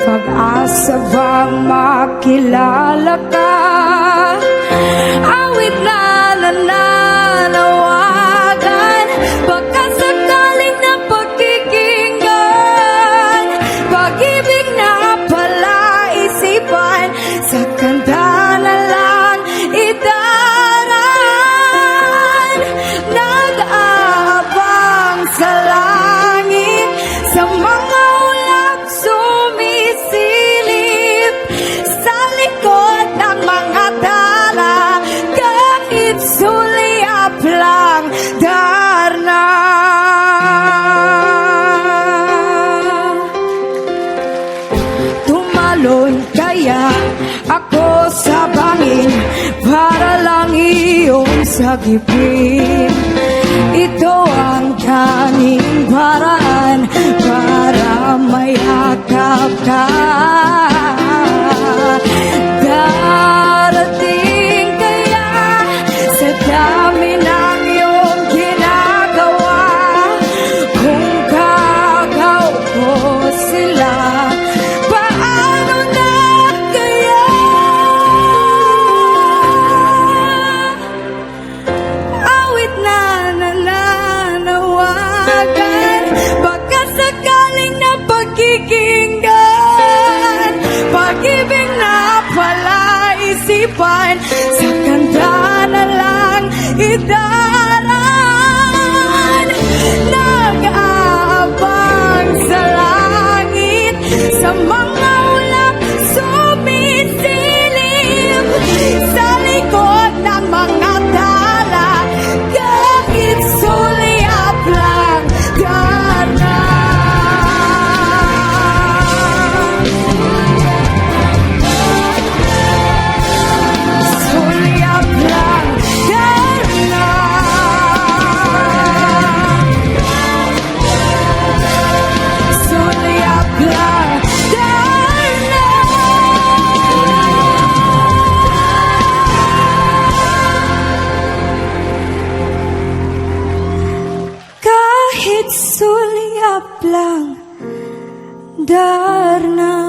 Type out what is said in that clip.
pag-asa bang makilala ka? Awit na nananawagan, baka sakaling na pagkikinggan, pag-ibig na palaisipan, sa kanta na lang idaran. Nag-aabang sa langit, sa mga ulap sumisilip, sa likod ng mga tala, kahit sulyap lang, darna. Tumalon kaya ako sa bangin para lang iyong sagipin. Ito ang tanging paraan para mayakap ka. Darating kaya sa dami ng iyong ginagawa, kung kagaw ko sila, paano na kaya? Awit na nananawagan, baka sakaling na pagkikinggan, pag-ibig na palaisipan, sa kanta na lang idaran. Nag-aabang sa langit, sa mga ulap sumisilip, sa likod ng mga tala, kahit sulyap lang, darna. Sulyap lang, darna. Sulyap lang, darna. Kahit sulyap lang, darna.